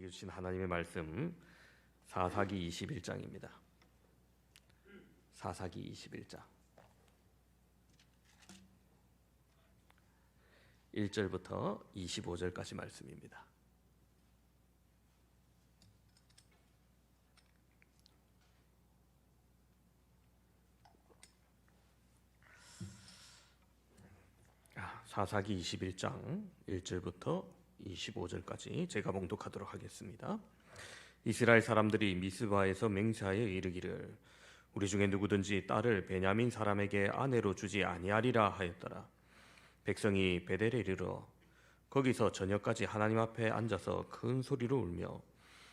우리에게 주신 하나님의 말씀 사사기 21장입니다. 사사기 21장 1절부터 25절까지 말씀입니다. 사사기 21장 1절부터 25절까지 제가 봉독하도록 하겠습니다. 이스라엘 사람들이 미스바에서 맹세하여 이르기를 우리 중에 누구든지 딸을 베냐민 사람에게 아내로 주지 아니하리라 하였더라. 백성이 베델에 이르러 거기서 저녁까지 하나님 앞에 앉아서 큰 소리로 울며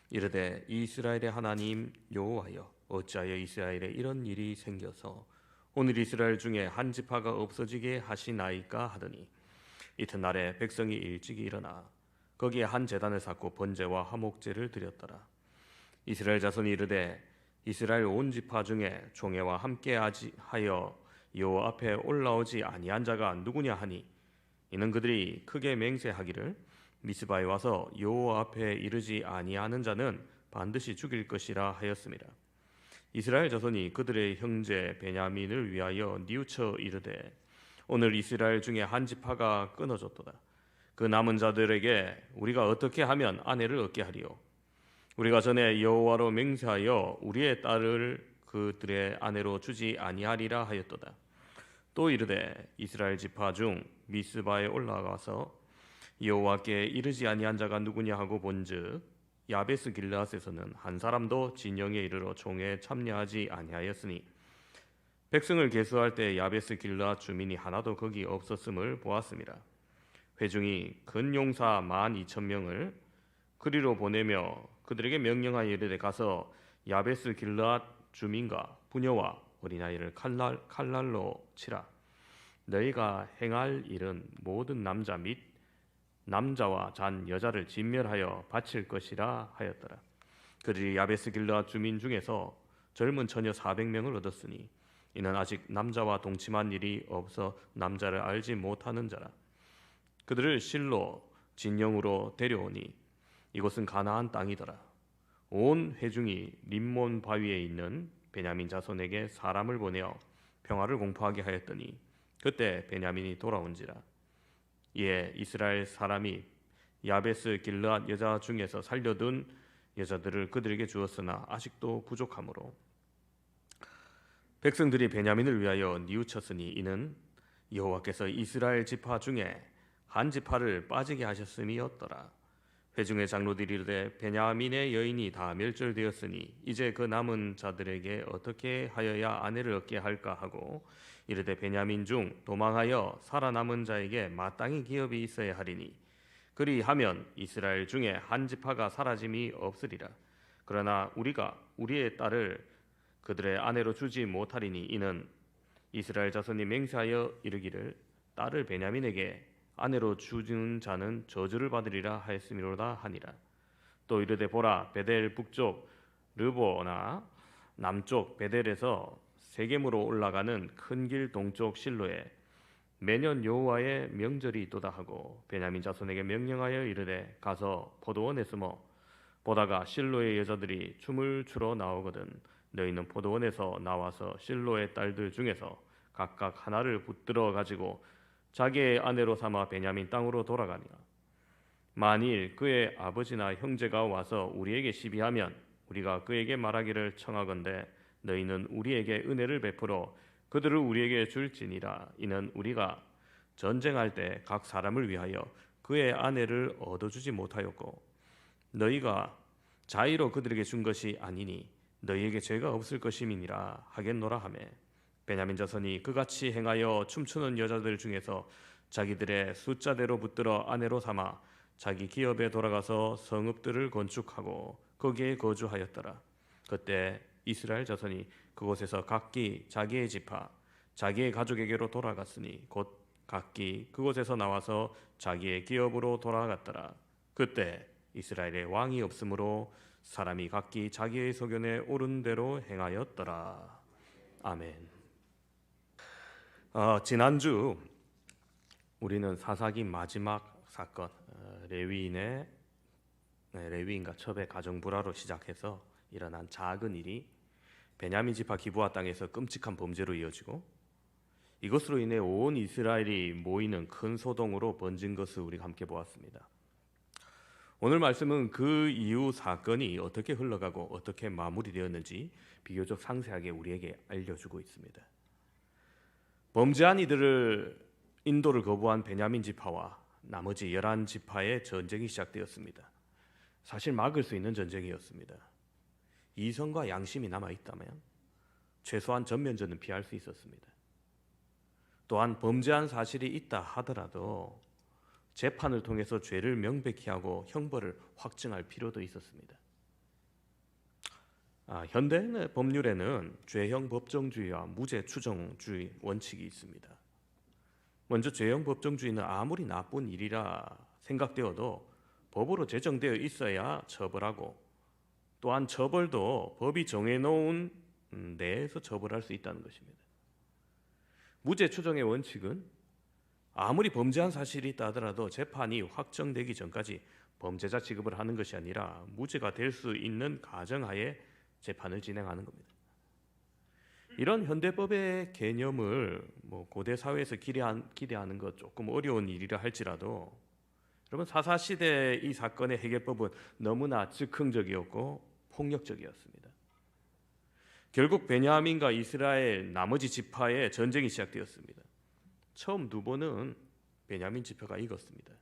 이르되 이스라엘의 하나님 여호와여 어찌하여 이스라엘에 이런 일이 생겨서 오늘 이스라엘 중에 한 지파가 없어지게 하시나이까 하더니 이튿날에 백성이 일찍이 일어나 거기에 한 제단을 쌓고 번제와 화목제를 드렸더라. 이스라엘 자손이 이르되 이스라엘 온 지파 중에 종애와 함께 하여 여호와 앞에 올라오지 아니한 자가 누구냐 하니 이는 그들이 크게 맹세하기를 미스바에 와서 여호와 앞에 이르지 아니하는 자는 반드시 죽일 것이라 하였습니다. 이스라엘 자손이 그들의 형제 베냐민을 위하여 뉘우쳐 이르되 오늘 이스라엘 중에 한 지파가 끊어졌도다. 그 남은 자들에게 우리가 어떻게 하면 아내를 얻게 하리요? 우리가 전에 여호와로 맹세하여 우리의 딸을 그들의 아내로 주지 아니하리라 하였도다. 또 이르되 이스라엘 지파 중 미스바에 올라가서 여호와께 이르지 아니한 자가 누구냐 하고 본즉 야베스 길르앗에서는 한 사람도 진영에 이르러 종에 참여하지 아니하였으니 백성을 계수할 때 야베스 길르앗 주민이 하나도 거기 없었음을 보았습니다. 회중이 근 용사 12,000명을 그리로 보내며 그들에게 명령하여 이르되 가서 야베스 길르앗 주민과 부녀와 어린아이를 칼날로 치라. 너희가 행할 일은 모든 남자 및 남자와 잔 여자를 진멸하여 바칠 것이라 하였더라. 그들이 야베스 길르앗 주민 중에서 젊은 처녀 400명을 얻었으니 이는 아직 남자와 동침한 일이 없어 남자를 알지 못하는 자라. 그들을 실로 진영으로 데려오니 이곳은 가나안 땅이더라. 온 회중이 림몬 바위에 있는 베냐민 자손에게 사람을 보내어 평화를 공포하게 하였더니 그때 베냐민이 돌아온지라. 이에 이스라엘 사람이 야베스 길르앗 여자 중에서 살려둔 여자들을 그들에게 주었으나 아직도 부족하므로 백성들이 베냐민을 위하여 뉘우쳤으니 이는 여호와께서 이스라엘 지파 중에 한 지파를 빠지게 하셨음이었더라. 회중의 장로들이 이르되 베냐민의 여인이 다 멸절되었으니 이제 그 남은 자들에게 어떻게 하여야 아내를 얻게 할까 하고 이르되 베냐민 중 도망하여 살아남은 자에게 마땅히 기업이 있어야 하리니 그리하면 이스라엘 중에 한 지파가 사라짐이 없으리라. 그러나 우리가 우리의 딸을 그들의 아내로 주지 못하리니 이는 이스라엘 자손이 맹세하여 이르기를 딸을 베냐민에게 아내로 주는 자는 저주를 받으리라 하였음이로다 하니라. 또 이르되 보라 베델 북쪽 르보나 남쪽 베델에서 세겜으로 올라가는 큰 길 동쪽 실로에 매년 여호와의 명절이 있도다 하고 베냐민 자손에게 명령하여 이르되 가서 포도원에 숨어 보다가 실로의 여자들이 춤을 추러 나오거든 너희는 포도원에서 나와서 실로의 딸들 중에서 각각 하나를 붙들어 가지고 자기의 아내로 삼아 베냐민 땅으로 돌아가니라. 만일 그의 아버지나 형제가 와서 우리에게 시비하면 우리가 그에게 말하기를 청하건대 너희는 우리에게 은혜를 베풀어 그들을 우리에게 줄지니라. 이는 우리가 전쟁할 때 각 사람을 위하여 그의 아내를 얻어주지 못하였고 너희가 자의로 그들에게 준 것이 아니니 너희에게 죄가 없을 것임이니라 하겠노라 하며 베냐민 자손이 그같이 행하여 춤추는 여자들 중에서 자기들의 숫자대로 붙들어 아내로 삼아 자기 기업에 돌아가서 성읍들을 건축하고 거기에 거주하였더라. 그때 이스라엘 자손이 그곳에서 각기 자기의 지파 자기의 가족에게로 돌아갔으니 곧 각기 그곳에서 나와서 자기의 기업으로 돌아갔더라. 그때 이스라엘에 왕이 없으므로 사람이 각기 자기의 소견에 옳은 대로 행하였더라. 아멘. 지난주 우리는 사사기 마지막 사건 레위인의 레위인과 첩의 가정 불화로 시작해서 일어난 작은 일이 베냐민 지파 기브아 땅에서 끔찍한 범죄로 이어지고 이것으로 인해 온 이스라엘이 모이는 큰 소동으로 번진 것을 우리가 함께 보았습니다. 오늘 말씀은 그 이후 사건이 어떻게 흘러가고 어떻게 마무리되었는지 비교적 상세하게 우리에게 알려주고 있습니다. 범죄한 이들을 인도를 거부한 베냐민 지파와 나머지 11지파의 전쟁이 시작되었습니다. 사실 막을 수 있는 전쟁이었습니다. 이성과 양심이 남아있다면 최소한 전면전은 피할 수 있었습니다. 또한 범죄한 사실이 있다 하더라도 재판을 통해서 죄를 명백히 하고 형벌을 확증할 필요도 있었습니다. 현대 법률에는 죄형 법정주의와 무죄 추정주의 원칙이 있습니다. 먼저 죄형 법정주의는 아무리 나쁜 일이라 생각되어도 법으로 제정되어 있어야 처벌하고 또한 처벌도 법이 정해놓은 내에서 처벌할 수 있다는 것입니다. 무죄 추정의 원칙은 아무리 범죄한 사실이 있다 하더라도 재판이 확정되기 전까지 범죄자 취급을 하는 것이 아니라 무죄가 될 수 있는 가정하에 재판을 진행하는 겁니다. 이런 현대법의 개념을 고대 사회에서 기대하는 것 조금 어려운 일이라 할지라도 여러분 사사시대 이 사건의 해결법은 너무나 즉흥적이었고 폭력적이었습니다. 결국 베냐민과 이스라엘 나머지 지파의 전쟁이 시작되었습니다. 처음 두 번은 베냐민 지파가 이겼습니다.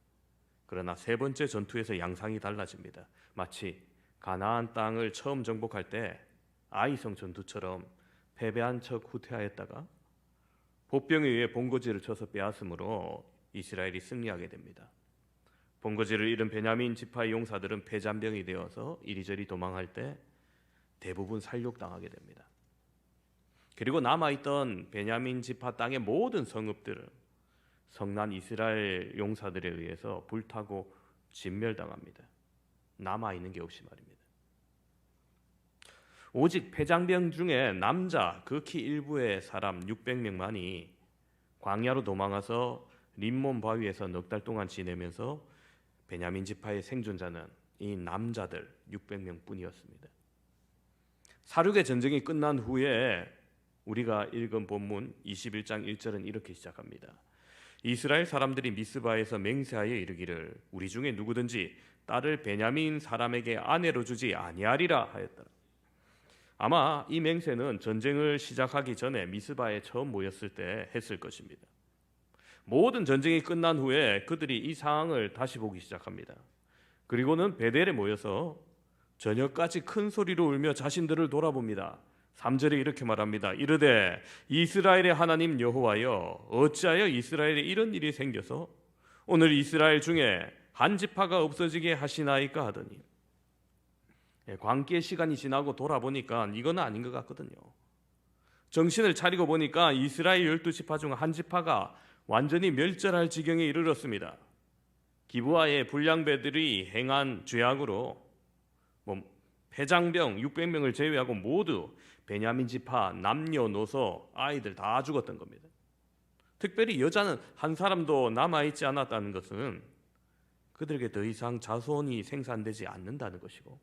그러나 세 번째 전투에서 양상이 달라집니다. 마치 가나안 땅을 처음 정복할 때 아이성 전투처럼 패배한 척 후퇴하였다가 보병에 의해 본거지를 쳐서 빼앗음으로 이스라엘이 승리하게 됩니다. 본거지를 잃은 베냐민 지파의 용사들은 패잔병이 되어서 이리저리 도망할 때 대부분 살육당하게 됩니다. 그리고 남아있던 베냐민 지파 땅의 모든 성읍들은 성난 이스라엘 용사들에 의해서 불타고 진멸당합니다. 남아있는 게 없이 말입니다. 오직 패장병 중에 남자 극히 일부의 사람 600명만이 광야로 도망가서 림몬 바위에서 넉 달 동안 지내면서 베냐민 지파의 생존자는 이 남자들 600명 뿐이었습니다. 사륙의 전쟁이 끝난 후에 우리가 읽은 본문 21장 1절은 이렇게 시작합니다. 이스라엘 사람들이 미스바에서 맹세하여 이르기를 우리 중에 누구든지 딸을 베냐민 사람에게 아내로 주지 아니하리라 하였더라. 아마 이 맹세는 전쟁을 시작하기 전에 미스바에 처음 모였을 때 했을 것입니다. 모든 전쟁이 끝난 후에 그들이 이 상황을 다시 보기 시작합니다. 그리고는 베델에 모여서 저녁까지 큰 소리로 울며 자신들을 돌아봅니다. 3절에 이렇게 말합니다. 이르되 이스라엘의 하나님 여호와여 어찌하여 이스라엘에 이런 일이 생겨서 오늘 이스라엘 중에 한 지파가 없어지게 하시나이까 하더니 광기의 시간이 지나고 돌아보니까 이건 아닌 것 같거든요. 정신을 차리고 보니까 이스라엘 12지파 중 한 지파가 완전히 멸절할 지경에 이르렀습니다. 기브아의 불량배들이 행한 죄악으로 패장병 600명을 제외하고 모두 베냐민 지파 남녀노소 아이들 다 죽었던 겁니다. 특별히 여자는 한 사람도 남아있지 않았다는 것은 그들에게 더 이상 자손이 생산되지 않는다는 것이고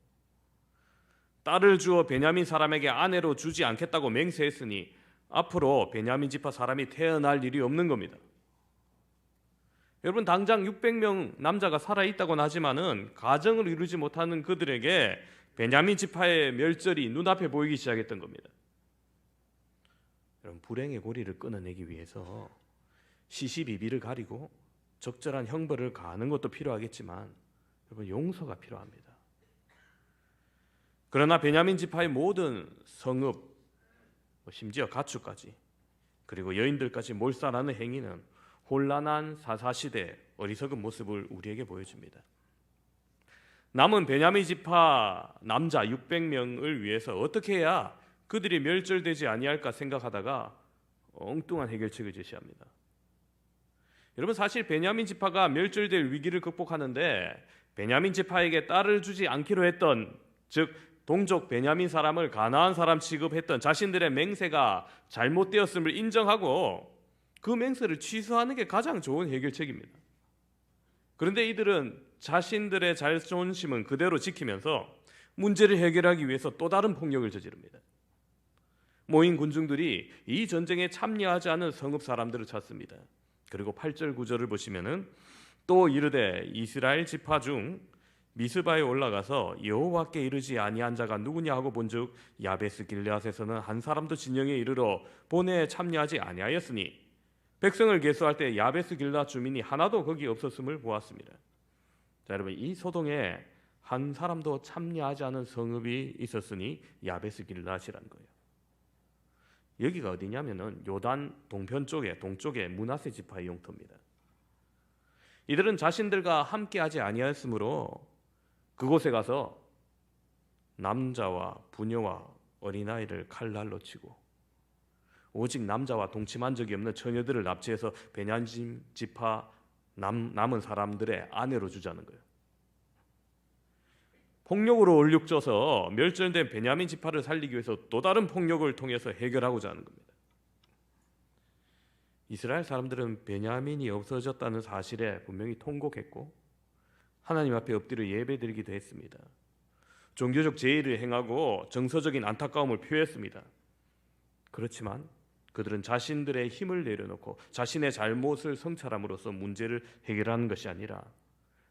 딸을 주어 베냐민 사람에게 아내로 주지 않겠다고 맹세했으니 앞으로 베냐민 지파 사람이 태어날 일이 없는 겁니다. 여러분 당장 600명 남자가 살아있다고는 하지만은 가정을 이루지 못하는 그들에게 베냐민 지파의 멸절이 눈앞에 보이기 시작했던 겁니다. 여러분 불행의 고리를 끊어내기 위해서 시시비비를 가리고 적절한 형벌을 가하는 것도 필요하겠지만 여러분 용서가 필요합니다. 그러나 베냐민 지파의 모든 성읍 심지어 가축까지 그리고 여인들까지 몰살하는 행위는 혼란한 사사시대 어리석은 모습을 우리에게 보여줍니다. 남은 베냐민 지파 남자 600명을 위해서 어떻게 해야 그들이 멸절되지 아니할까 생각하다가 엉뚱한 해결책을 제시합니다. 여러분 사실 베냐민 지파가 멸절될 위기를 극복하는데 베냐민 지파에게 딸을 주지 않기로 했던 즉 동족 베냐민 사람을 가나안 사람 취급했던 자신들의 맹세가 잘못되었음을 인정하고 그 맹세를 취소하는 게 가장 좋은 해결책입니다. 그런데 이들은 자신들의 자존심은 그대로 지키면서 문제를 해결하기 위해서 또 다른 폭력을 저지릅니다. 모인 군중들이 이 전쟁에 참여하지 않은 성읍 사람들을 찾습니다. 그리고 8절 9절을 보시면은 또 이르되 이스라엘 지파 중 미스바에 올라가서 여호와께 이르지 아니한 자가 누구냐 하고 본즉 야베스 길르앗에서는 한 사람도 진영에 이르러 본회에 참여하지 아니하였으니 백성을 계수할 때 야베스 길르앗 주민이 하나도 거기 없었음을 보았습니다. 자, 여러분, 이 소동에 한 사람도 참여하지 않은 성읍이 있었으니 야베스 길르앗이라는 거예요. 여기가 어디냐면은 요단 동쪽에 므낫세 지파의 영토입니다. 이들은 자신들과 함께하지 아니하였으므로 그곳에 가서 남자와 부녀와 어린아이를 칼날로 치고 오직 남자와 동침한 적이 없는 처녀들을 납치해서 베냐민 지파 남은 사람들의 아내로 주자는 거예요. 폭력으로 얼룩져서 멸절된 베냐민 지파를 살리기 위해서 또 다른 폭력을 통해서 해결하고자 하는 겁니다. 이스라엘 사람들은 베냐민이 없어졌다는 사실에 분명히 통곡했고 하나님 앞에 엎드려 예배드리기도 했습니다. 종교적 제의를 행하고 정서적인 안타까움을 표했습니다. 그렇지만 그들은 자신들의 힘을 내려놓고 자신의 잘못을 성찰함으로써 문제를 해결하는 것이 아니라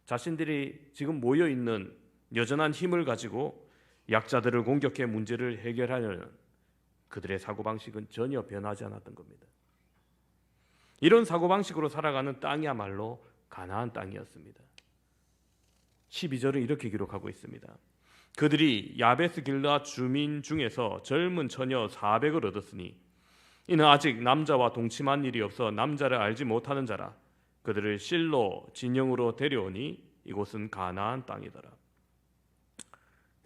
자신들이 지금 모여있는 여전한 힘을 가지고 약자들을 공격해 문제를 해결하려는 그들의 사고방식은 전혀 변하지 않았던 겁니다. 이런 사고방식으로 살아가는 땅이야말로 가나안 땅이었습니다. 12절은 이렇게 기록하고 있습니다. 그들이 야베스 길르앗 주민 중에서 젊은 처녀 400을 얻었으니 이는 아직 남자와 동침한 일이 없어 남자를 알지 못하는 자라. 그들을 실로 진영으로 데려오니 이곳은 가나안 땅이더라.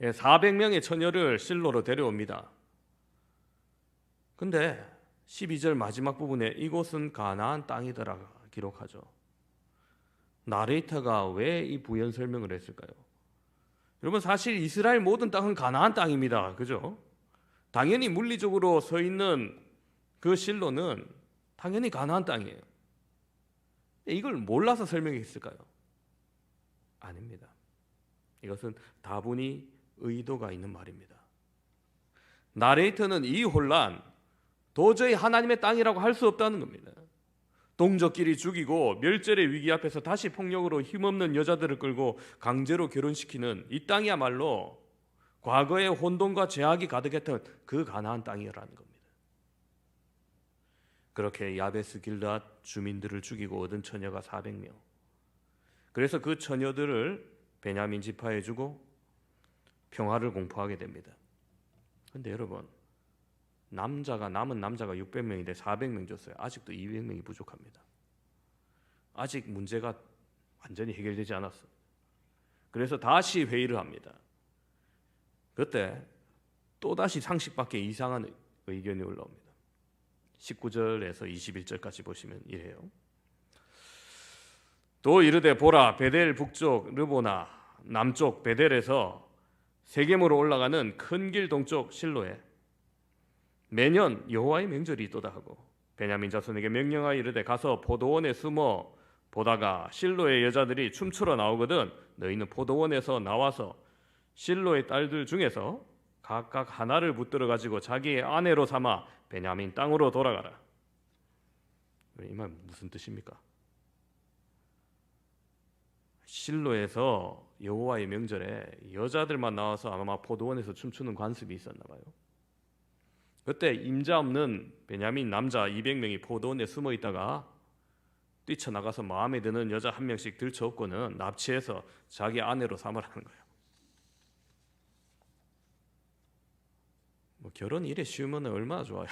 400명의 처녀를 실로로 데려옵니다. 근데 12절 마지막 부분에 이곳은 가나안 땅이더라 기록하죠. 나레이터가 왜 이 부연 설명을 했을까요? 여러분, 사실 이스라엘 모든 땅은 가나안 땅입니다. 그죠? 당연히 물리적으로 서 있는 그 실로는 당연히 가나안 땅이에요. 이걸 몰라서 설명했을까요? 아닙니다. 이것은 다분히 의도가 있는 말입니다. 나레이터는 이 혼란 도저히 하나님의 땅이라고 할 수 없다는 겁니다. 동족끼리 죽이고 멸절의 위기 앞에서 다시 폭력으로 힘없는 여자들을 끌고 강제로 결혼시키는 이 땅이야말로 과거의 혼돈과 죄악이 가득했던 그 가나안 땅이라는 겁니다. 그렇게 야베스 길르앗 주민들을 죽이고 얻은 처녀가 400명. 그래서 그 처녀들을 베냐민 지파에 주고 평화를 공포하게 됩니다. 그런데 여러분, 남은 남자가 600명인데 400명 줬어요. 아직도 200명이 부족합니다. 아직 문제가 완전히 해결되지 않았어요. 그래서 다시 회의를 합니다. 그때 또다시 상식 밖의 이상한 의견이 올라옵니다. 19절에서 21절까지 보시면 이래요. 또 이르되 보라, 베델 북쪽 르보나 남쪽 베델에서 세겜으로 올라가는 큰 길 동쪽 실로에 매년 여호와의 명절이 있도다 하고 베냐민 자손에게 명령하여 이르되 가서 포도원에 숨어 보다가 실로의 여자들이 춤추러 나오거든 너희는 포도원에서 나와서 실로의 딸들 중에서 각각 하나를 붙들어 가지고 자기의 아내로 삼아 베냐민 땅으로 돌아가라. 이 말 무슨 뜻입니까? 실로에서 여호와의 명절에 여자들만 나와서 아마 포도원에서 춤추는 관습이 있었나 봐요. 그때 임자 없는 베냐민 남자 200명이 포도원에 숨어 있다가 뛰쳐나가서 마음에 드는 여자 한 명씩 들쳐업고는 납치해서 자기 아내로 삼으라는 거예요. 뭐 결혼이 이래 쉬우면 얼마나 좋아요.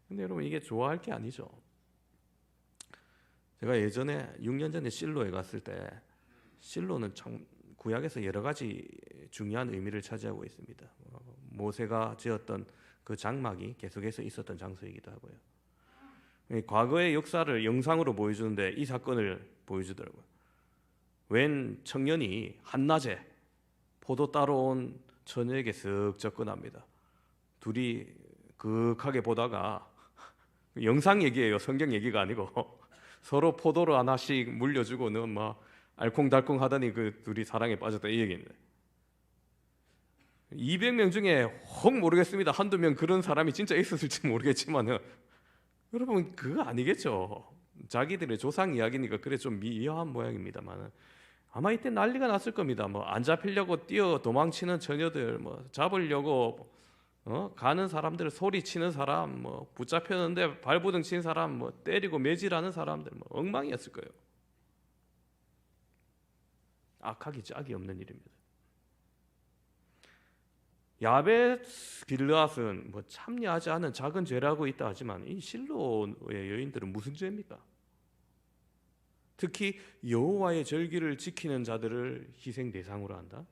근데 여러분, 이게 좋아할 게 아니죠. 제가 예전에 6년 전에 실로에 갔을 때 실로는 참 구약에서 여러 가지 중요한 의미를 차지하고 있습니다. 모세가 지었던 그 장막이 계속해서 있었던 장소이기도 하고요. 과거의 역사를 영상으로 보여주는데 이 사건을 보여주더라고요. 웬 청년이 한낮에 포도 따러 온 처녀에게 쓱 접근합니다. 둘이 극하게 보다가 영상 얘기예요. 성경 얘기가 아니고 서로 포도를 하나씩 물려주고는 막 알콩달콩 하더니 그 둘이 사랑에 빠졌다 이 얘기입니다. 200명 중에 혹 모르겠습니다. 한두 명 그런 사람이 진짜 있었을지 모르겠지만은 여러분 그거 아니겠죠. 자기들의 조상 이야기니까 그래 좀 미묘한 모양입니다만 아마 이때 난리가 났을 겁니다. 뭐 안 잡히려고 뛰어 도망치는 처녀들, 뭐 잡으려고 가는 사람들, 소리치는 사람, 뭐 붙잡혔는데 발부둥 친 사람, 뭐 때리고 매질하는 사람들, 뭐 엉망이었을 거예요. 악하기 짝이 없는 일입니다. 야베스 길르앗은 뭐 참여하지 않은 작은 죄라고 있다 하지만 이 실로의 여인들은 무슨 죄입니까? 특히 여호와의 절기를 지키는 자들을 희생 대상으로 한다.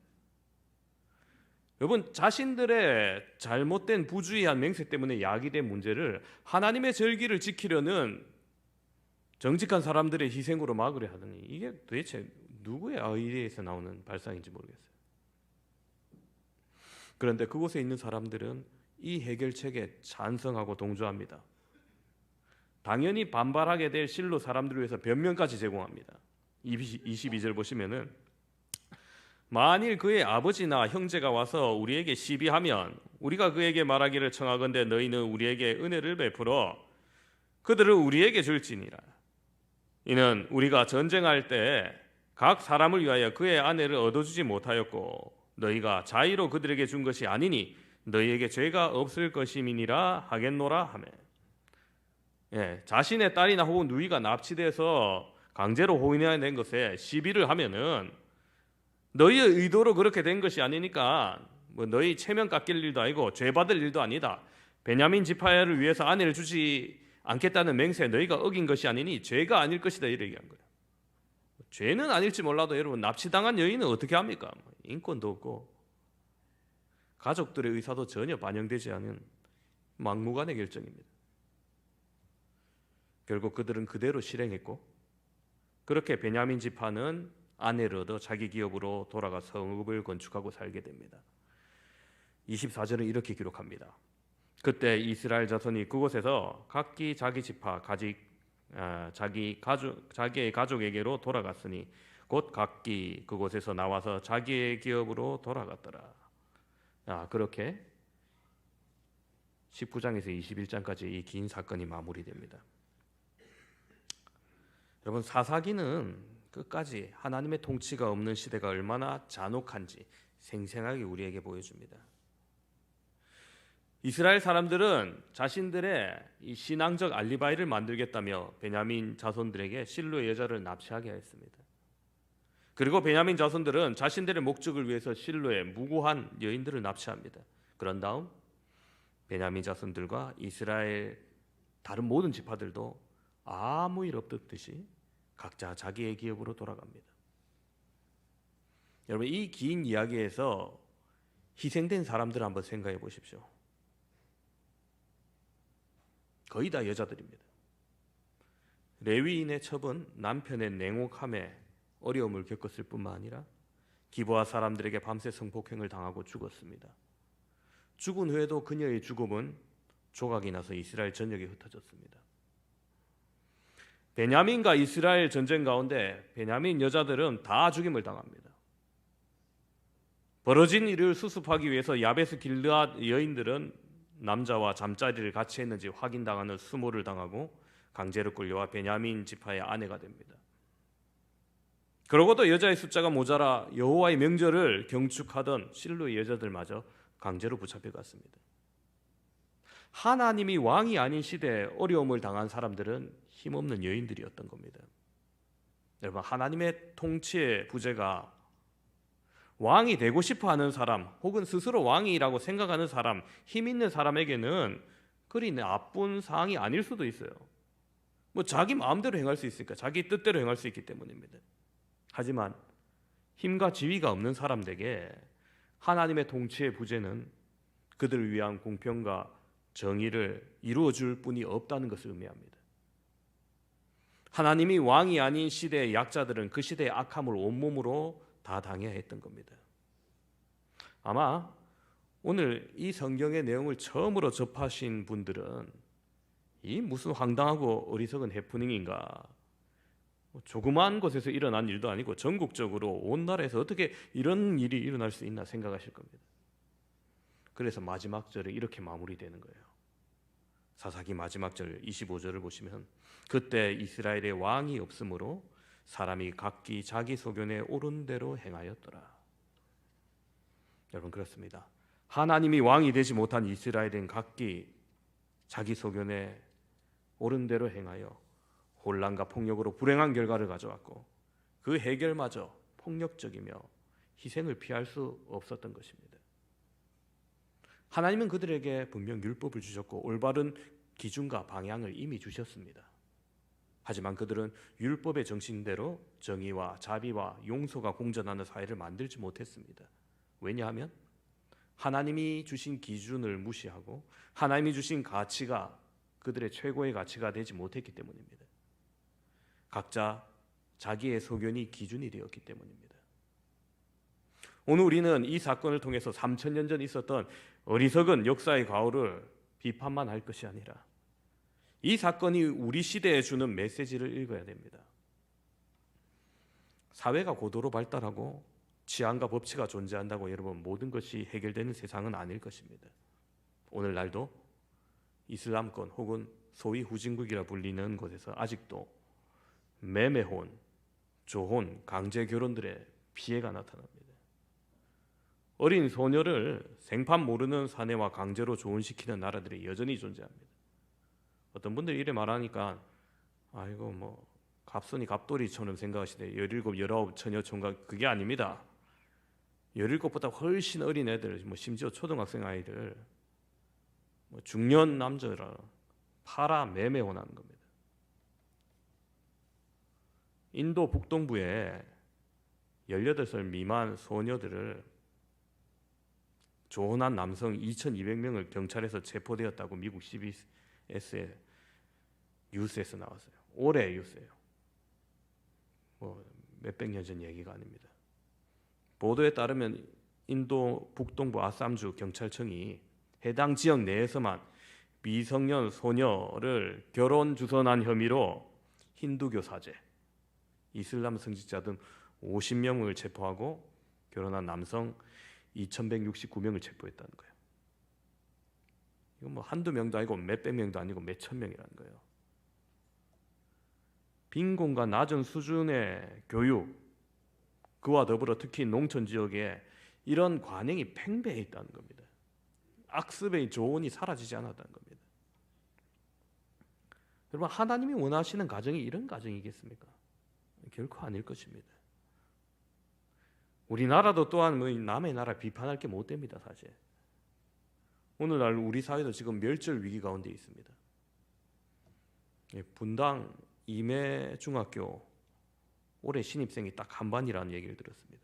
여러분 자신들의 잘못된 부주의한 맹세 때문에 야기된 문제를 하나님의 절기를 지키려는 정직한 사람들의 희생으로 막으려 하더니 이게 도대체 누구의 아이디어에서 나오는 발상인지 모르겠어요. 그런데 그곳에 있는 사람들은 이 해결책에 찬성하고 동조합니다. 당연히 반발하게 될 실로 사람들을 위해서 변명까지 제공합니다. 22절 보시면은 만일 그의 아버지나 형제가 와서 우리에게 시비하면 우리가 그에게 말하기를 청하건대 너희는 우리에게 은혜를 베풀어 그들을 우리에게 줄지니라. 이는 우리가 전쟁할 때 각 사람을 위하여 그의 아내를 얻어주지 못하였고 너희가 자의로 그들에게 준 것이 아니니 너희에게 죄가 없을 것임이니라 하겠노라 하매. 자신의 딸이나 혹은 누이가 납치돼서 강제로 호인해낸 것에 시비를 하면은 너희의 의도로 그렇게 된 것이 아니니까 뭐 너희 체면 깎일 일도 아니고 죄 받을 일도 아니다. 베냐민 지파를 위해서 아내를 주지 않겠다는 맹세 너희가 어긴 것이 아니니 죄가 아닐 것이다 이렇게 얘기한 거예요. 죄는 아닐지 몰라도 여러분 납치당한 여인은 어떻게 합니까? 인권도 없고 가족들의 의사도 전혀 반영되지 않은 막무가내 결정입니다. 결국 그들은 그대로 실행했고 그렇게 베냐민 지파는 아내를 얻어 자기 기업으로 돌아가 성읍을 건축하고 살게 됩니다. 24절은 이렇게 기록합니다. 그때 이스라엘 자손이 그곳에서 각기 자기 지파 자기의 가족에게로 돌아갔으니 곧 각기 그곳에서 나와서 자기의 기업으로 돌아갔더라. 그렇게 19장에서 21장까지 이 긴 사건이 마무리됩니다. 여러분 사사기는 끝까지 하나님의 통치가 없는 시대가 얼마나 잔혹한지 생생하게 우리에게 보여줍니다. 이스라엘 사람들은 자신들의 이 신앙적 알리바이를 만들겠다며 베냐민 자손들에게 실로의 여자를 납치하게 했습니다. 그리고 베냐민 자손들은 자신들의 목적을 위해서 실로의 무고한 여인들을 납치합니다. 그런 다음 베냐민 자손들과 이스라엘 다른 모든 지파들도 아무 일 없듯이 각자 자기의 기업으로 돌아갑니다. 여러분 이 긴 이야기에서 희생된 사람들을 한번 생각해 보십시오. 거의 다 여자들입니다. 레위인의 첩은 남편의 냉혹함에 어려움을 겪었을 뿐만 아니라 기브아 사람들에게 밤새 성폭행을 당하고 죽었습니다. 죽은 후에도 그녀의 죽음은 조각이 나서 이스라엘 전역에 흩어졌습니다. 베냐민과 이스라엘 전쟁 가운데 베냐민 여자들은 다 죽임을 당합니다. 벌어진 일을 수습하기 위해서 야베스 길르앗 여인들은 남자와 잠자리를 같이 했는지 확인당하는 수모를 당하고 강제로 끌려와 베냐민 지파의 아내가 됩니다. 그러고도 여자의 숫자가 모자라 여호와의 명절을 경축하던 실로의 여자들마저 강제로 붙잡혀갔습니다. 하나님이 왕이 아닌 시대에 어려움을 당한 사람들은 힘없는 여인들이었던 겁니다. 여러분 하나님의 통치의 부재가 왕이 되고 싶어하는 사람 혹은 스스로 왕이라고 생각하는 사람, 힘 있는 사람에게는 그리 나쁜 사항이 아닐 수도 있어요. 뭐 자기 마음대로 행할 수 있으니까 자기 뜻대로 행할 수 있기 때문입니다. 하지만 힘과 지위가 없는 사람들에게 하나님의 통치의 부재는 그들을 위한 공평과 정의를 이루어줄 뿐이 없다는 것을 의미합니다. 하나님이 왕이 아닌 시대의 약자들은 그 시대의 악함을 온몸으로 다 당해야 했던 겁니다. 아마 오늘 이 성경의 내용을 처음으로 접하신 분들은 이 무슨 황당하고 어리석은 해프닝인가 조그마한 곳에서 일어난 일도 아니고 전국적으로 온 나라에서 어떻게 이런 일이 일어날 수 있나 생각하실 겁니다. 그래서 마지막 절에 이렇게 마무리되는 거예요. 사사기 마지막 절 25절을 보시면 그때 이스라엘의 왕이 없으므로 사람이 각기 자기 소견에 옳은 대로 행하였더라. 여러분 그렇습니다. 하나님이 왕이 되지 못한 이스라엘은 각기 자기 소견에 옳은 대로 행하여 혼란과 폭력으로 불행한 결과를 가져왔고 그 해결마저 폭력적이며 희생을 피할 수 없었던 것입니다. 하나님은 그들에게 분명 율법을 주셨고 올바른 기준과 방향을 이미 주셨습니다. 하지만 그들은 율법의 정신대로 정의와 자비와 용서가 공존하는 사회를 만들지 못했습니다. 왜냐하면 하나님이 주신 기준을 무시하고 하나님이 주신 가치가 그들의 최고의 가치가 되지 못했기 때문입니다. 각자 자기의 소견이 기준이 되었기 때문입니다. 오늘 우리는 이 사건을 통해서 3000년 전 있었던 어리석은 역사의 과오를 비판만 할 것이 아니라 이 사건이 우리 시대에 주는 메시지를 읽어야 됩니다. 사회가 고도로 발달하고 치안과 법치가 존재한다고 여러분 모든 것이 해결되는 세상은 아닐 것입니다. 오늘날도 이슬람권 혹은 소위 후진국이라 불리는 곳에서 아직도 매매혼, 조혼, 강제 결혼들의 피해가 나타납니다. 어린 소녀를 생판 모르는 사내와 강제로 조혼시키는 나라들이 여전히 존재합니다. 어떤 분들이 이래 말하니까 아이고 뭐 갑순이 갑돌이처럼 생각하시되 17, 19 처녀 총각 그게 아닙니다. 17보다 훨씬 어린 애들, 뭐 심지어 초등학생 아이들, 뭐 중년 남자라 팔아 매매혼하는 겁니다. 인도 북동부에 18살 미만 소녀들을 조혼한 남성 2,200명을 경찰에서 체포되었다고 미국 CBS의 뉴스에서 나왔어요. 올해 뉴스예요. 뭐 몇백 년 전 얘기가 아닙니다. 보도에 따르면 인도 북동부 아삼주 경찰청이 해당 지역 내에서만 미성년 소녀를 결혼 주선한 혐의로 힌두교 사제, 이슬람 성직자 등 50명을 체포하고 결혼한 남성 2,169명을 체포했다는 거예요. 이건 뭐 한두 명도 아니고 몇백 명도 아니고 몇천 명이라는 거예요. 빈곤과 낮은 수준의 교육, 그와 더불어 특히 농촌 지역에 이런 관행이 팽배해 있다는 겁니다. 악습의 조언이 사라지지 않았다는 겁니다. 여러분 하나님이 원하시는 가정이 이런 가정이겠습니까? 결코 아닐 것입니다. 우리나라도 또한 뭐 남의 나라 비판할 게 못 됩니다. 사실 오늘날 우리 사회도 지금 멸절 위기 가운데 있습니다. 분당 임해중학교 올해 신입생이 딱 한 반이라는 얘기를 들었습니다.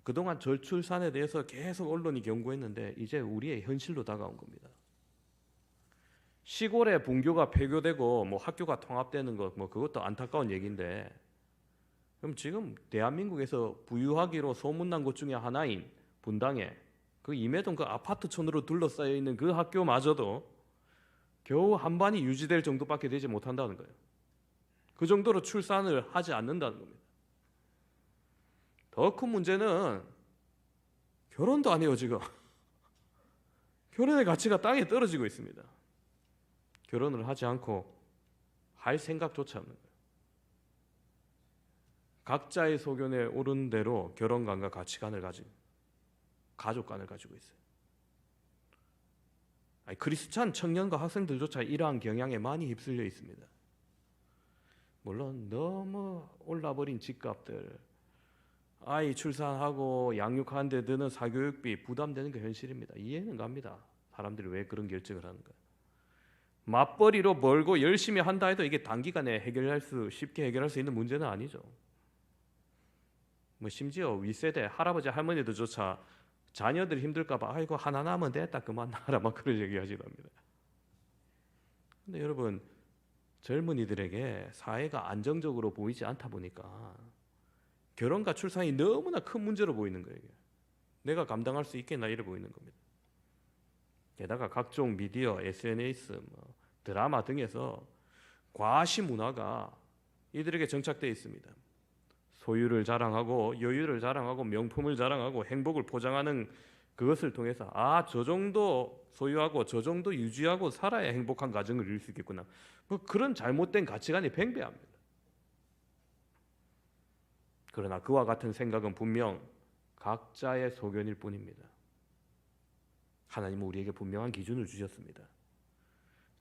그동안 저출산에 대해서 계속 언론이 경고했는데 이제 우리의 현실로 다가온 겁니다. 시골에 분교가 폐교되고 뭐 학교가 통합되는 것 뭐 그것도 안타까운 얘기인데 그럼 지금 대한민국에서 부유하기로 소문난 곳 중에 하나인 분당에 그 임해동 그 아파트촌으로 둘러싸여 있는 그 학교마저도 겨우 한 반이 유지될 정도밖에 되지 못한다는 거예요. 그 정도로 출산을 하지 않는다는 겁니다. 더 큰 문제는 결혼도 안 해요 지금. 결혼의 가치가 땅에 떨어지고 있습니다. 결혼을 하지 않고 할 생각조차 없는 거예요. 각자의 소견에 옳은 대로 결혼관과 가치관을 가진 가족관을 가지고 있어요. 크리스찬 청년과 학생들조차 이러한 경향에 많이 휩쓸려 있습니다. 물론 너무 올라버린 집값들, 아이 출산하고 양육하는 데 드는 사교육비 부담되는 게 현실입니다. 이해는 갑니다. 사람들이 왜 그런 결정을 하는가. 맞벌이로 벌고 열심히 한다 해도 이게 단기간에 쉽게 해결할 수 있는 문제는 아니죠. 뭐 심지어 윗세대 할아버지 할머니들조차 자녀들 힘들까 봐 아이고 하나 남으면 됐다 그만하라 막 그런 얘기 하시답니다. 근데 여러분 젊은이들에게 사회가 안정적으로 보이지 않다 보니까 결혼과 출산이 너무나 큰 문제로 보이는 거예요. 내가 감당할 수 있겠나 이래 보이는 겁니다. 게다가 각종 미디어, SNS, 드라마 등에서 과시 문화가 이들에게 정착되어 있습니다. 소유를 자랑하고 여유를 자랑하고 명품을 자랑하고 행복을 포장하는 그것을 통해서 저 정도 소유하고 저 정도 유지하고 살아야 행복한 가정을 이룰 수 있겠구나. 뭐 그런 잘못된 가치관이 팽배합니다. 그러나 그와 같은 생각은 분명 각자의 소견일 뿐입니다. 하나님은 우리에게 분명한 기준을 주셨습니다.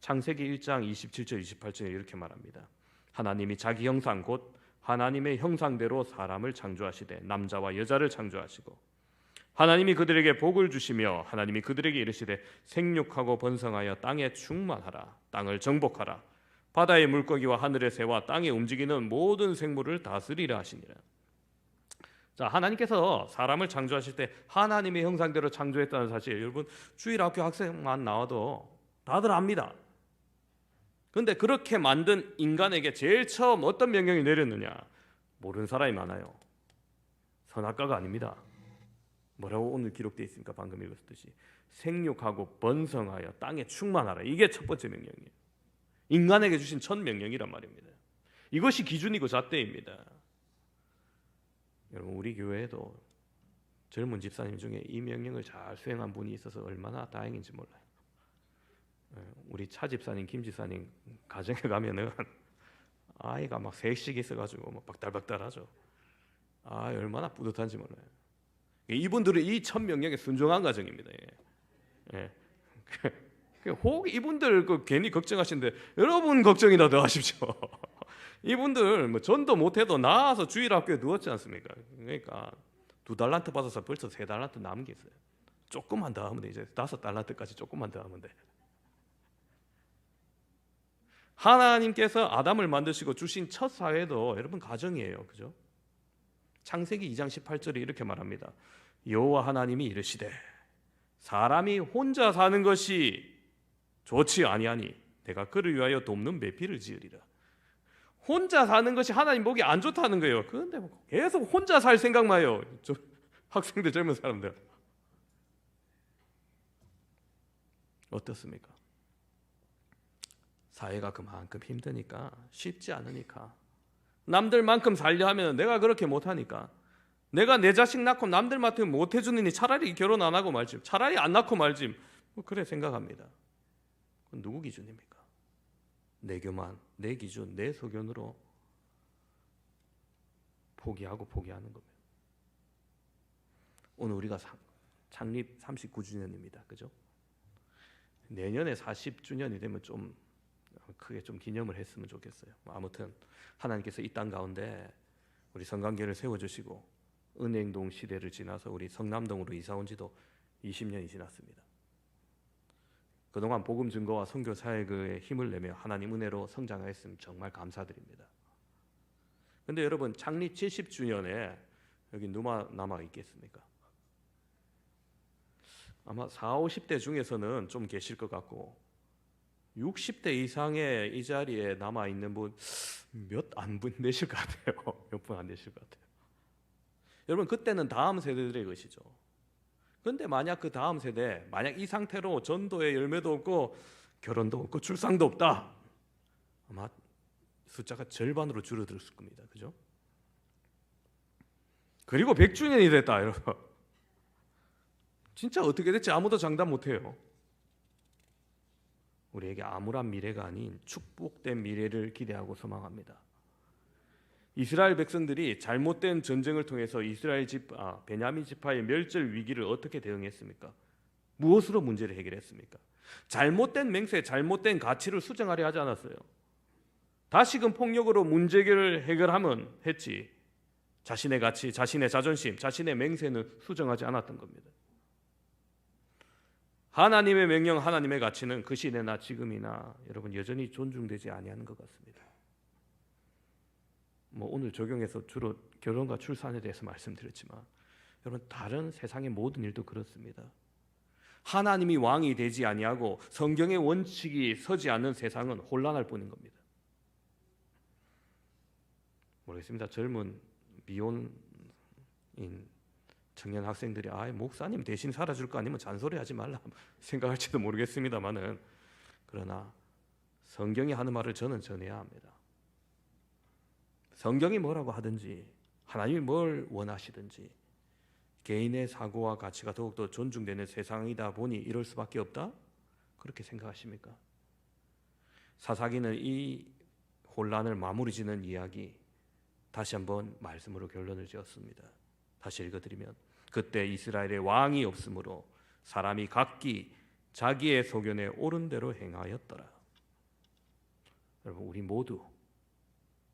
창세기 1장 27절 28절에 이렇게 말합니다. 하나님이 자기 형상 곧 하나님의 형상대로 사람을 창조하시되 남자와 여자를 창조하시고 하나님이 그들에게 복을 주시며 하나님이 그들에게 이르시되 생육하고 번성하여 땅에 충만하라. 땅을 정복하라. 바다의 물고기와 하늘의 새와 땅에 움직이는 모든 생물을 다스리라 하시니라. 자, 하나님께서 사람을 창조하실 때 하나님의 형상대로 창조했다는 사실 여러분 주일학교 학생만 나와도 다들 압니다. 그런데 그렇게 만든 인간에게 제일 처음 어떤 명령이 내렸느냐? 모르는 사람이 많아요. 선악과가 아닙니다. 뭐라고 오늘 기록되어 있습니까? 방금 읽었듯이 생육하고 번성하여 땅에 충만하라. 이게 첫 번째 명령이에요. 인간에게 주신 첫 명령이란 말입니다. 이것이 기준이고 잣대입니다. 여러분 우리 교회에도 젊은 집사님 중에 이 명령을 잘 수행한 분이 있어서 얼마나 다행인지 몰라요. 우리 차 집사님, 김 집사님 가정에 가면은 아이가 막 셋씩 있어가지고 막 박달박달하죠. 얼마나 뿌듯한지 몰라요. 이분들은 이 첫 명령에 순종한 가정입니다. 예. 혹 이분들 괜히 걱정하시는데 여러분 걱정이나 더 하십시오. 이분들 뭐 전도 못해도 나와서 주일학교에 누웠지 않습니까? 그러니까 2달란트 받아서 벌써 3달란트 남은 게 있어요. 조금만 더 하면 돼. 이제 5달란트까지 조금만 더 하면 돼. 하나님께서 아담을 만드시고 주신 첫 사회도 여러분 가정이에요. 그죠? 창세기 2장 18절에 이렇게 말합니다. 여호와 하나님이 이르시되 사람이 혼자 사는 것이 좋지 아니하니 내가 그를 위하여 돕는 매피를 지으리라. 혼자 사는 것이 하나님 보기 안 좋다는 거예요. 그런데 계속 혼자 살 생각만 해요. 학생들 젊은 사람들 어떻습니까? 사회가 그만큼 힘드니까 쉽지 않으니까 남들만큼 살려 하면 내가 그렇게 못하니까 내가 내 자식 낳고 남들만큼 못해주느니 차라리 결혼 안 하고 말지 차라리 안 낳고 말지 뭐 그래 생각합니다. 그건 누구 기준입니까? 내 교만, 내 기준, 내 소견으로 포기하는 겁니다. 오늘 우리가 창립 39주년입니다. 그죠? 내년에 40주년이 되면 좀 크게 좀 기념을 했으면 좋겠어요. 아무튼 하나님께서 이 땅 가운데 우리 성관계를 세워주시고 은행동 시대를 지나서 우리 성남동으로 이사 온 지도 20년이 지났습니다. 그동안 복음 증거와 선교 사역에 힘을 내며 하나님 은혜로 성장하였으면 정말 감사드립니다. 그런데 여러분 창립 70주년에 여기 누가 남아 있겠습니까? 아마 40, 50대 중에서는 좀 계실 것 같고 60대 이상의 이 자리에 남아 있는 분 몇 안 되실 것 같아요. 몇 분 안 되실 것 같아요. 여러분 그때는 다음 세대들의 것이죠. 그런데 만약 그 다음 세대 만약 이 상태로 전도의 열매도 없고 결혼도 없고 출산도 없다. 아마 숫자가 절반으로 줄어들었을 겁니다. 그죠? 그리고 100주년이 됐다. 여러분 진짜 어떻게 될지 아무도 장담 못해요. 우리에게 암울한 미래가 아닌 축복된 미래를 기대하고 소망합니다. 이스라엘 백성들이 잘못된 전쟁을 통해서 베냐민 지파의 멸절 위기를 어떻게 대응했습니까? 무엇으로 문제를 해결했습니까? 잘못된 맹세, 잘못된 가치를 수정하려 하지 않았어요. 다시금 폭력으로 문제 해결하면 했지 자신의 가치, 자신의 자존심, 자신의 맹세는 수정하지 않았던 겁니다. 하나님의 명령, 하나님의 가치는 그 시대나 지금이나 여러분 여전히 존중되지 아니하는 것 같습니다. 오늘 적용해서 주로 결혼과 출산에 대해서 말씀드렸지만 여러분 다른 세상의 모든 일도 그렇습니다. 하나님이 왕이 되지 아니하고 성경의 원칙이 서지 않는 세상은 혼란할 뿐인 겁니다. 모르겠습니다. 젊은 미혼인 청년 학생들이 목사님 대신 살아줄 거 아니면 잔소리하지 말라 생각할지도 성경이 뭐라고 하든지 하나님이 뭘 원하시든지 개인의 사고와 가치가 더욱더 존중되는 세상이다 보니 이럴 수밖에 없다? 그렇게 생각하십니까? 사사기는 이 혼란을 마무리 짓는 이야기 다시 한번 말씀으로 결론을 지었습니다. 다시 읽어드리면 그때 이스라엘의 왕이 없으므로 사람이 각기 자기의 소견에 옳은 대로 행하였더라. 여러분, 우리 모두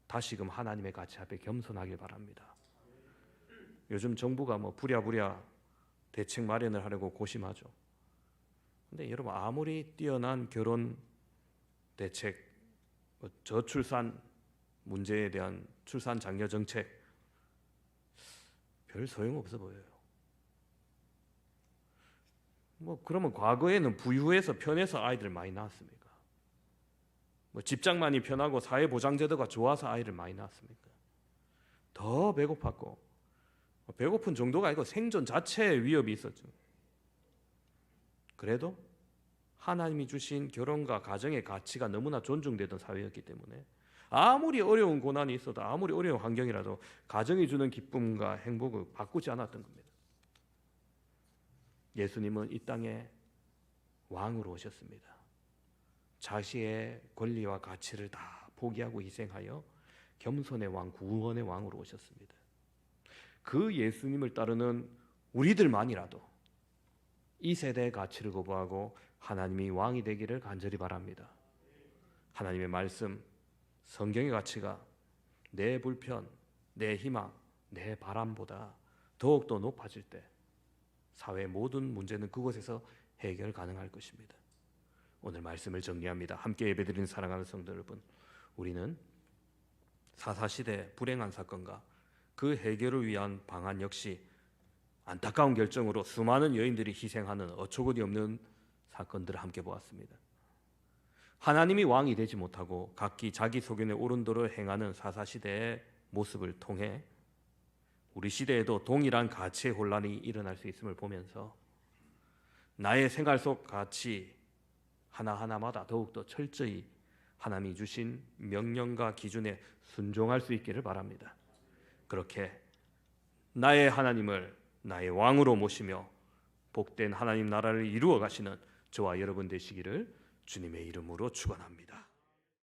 다시금 하나님의 가치 앞에 겸손하길 바랍니다. 요즘 정부가 부랴부랴 대책 마련을 하려고 고심하죠. 근데 여러분, 아무리 뛰어난 결혼 대책, 저출산 문제에 대한 출산 장려 정책 별 소용없어 보여요. 그러면 과거에는 부유해서 편해서 아이들 많이 낳았습니까? 집장만이 편하고 사회보장제도가 좋아서 아이를 많이 낳았습니까? 더 배고팠고, 배고픈 정도가 아니고 생존 자체의 위협이 있었죠. 그래도 하나님이 주신 결혼과 가정의 가치가 너무나 존중되던 사회였기 때문에 아무리 어려운 고난이 있어도 아무리 어려운 환경이라도 가정이 주는 기쁨과 행복을 바꾸지 않았던 겁니다. 예수님은 이 땅에 왕으로 오셨습니다. 자신의 권리와 가치를 다 포기하고 희생하여 겸손의 왕, 구원의 왕으로 오셨습니다. 그 예수님을 따르는 우리들만이라도 이 세대의 가치를 거부하고 하나님이 왕이 되기를 간절히 바랍니다. 하나님의 말씀, 성경의 가치가 내 불편, 내 희망, 내 바람보다 더욱더 높아질 때 사회의 모든 문제는 그곳에서 해결 가능할 것입니다. 오늘 말씀을 정리합니다. 함께 예배드리는 사랑하는 성도 여러분, 우리는 사사시대 불행한 사건과 그 해결을 위한 방안 역시 안타까운 결정으로 수많은 여인들이 희생하는 어처구니 없는 사건들을 함께 보았습니다. 하나님이 왕이 되지 못하고 각기 자기 소견에 옳은 대로 행하는 사사시대의 모습을 통해 우리 시대에도 동일한 가치의 혼란이 일어날 수 있음을 보면서 나의 생활 속 가치 하나하나마다 더욱더 철저히 하나님이 주신 명령과 기준에 순종할 수 있기를 바랍니다. 그렇게 나의 하나님을 나의 왕으로 모시며 복된 하나님 나라를 이루어 가시는 저와 여러분 되시기를 주님의 이름으로 축원합니다.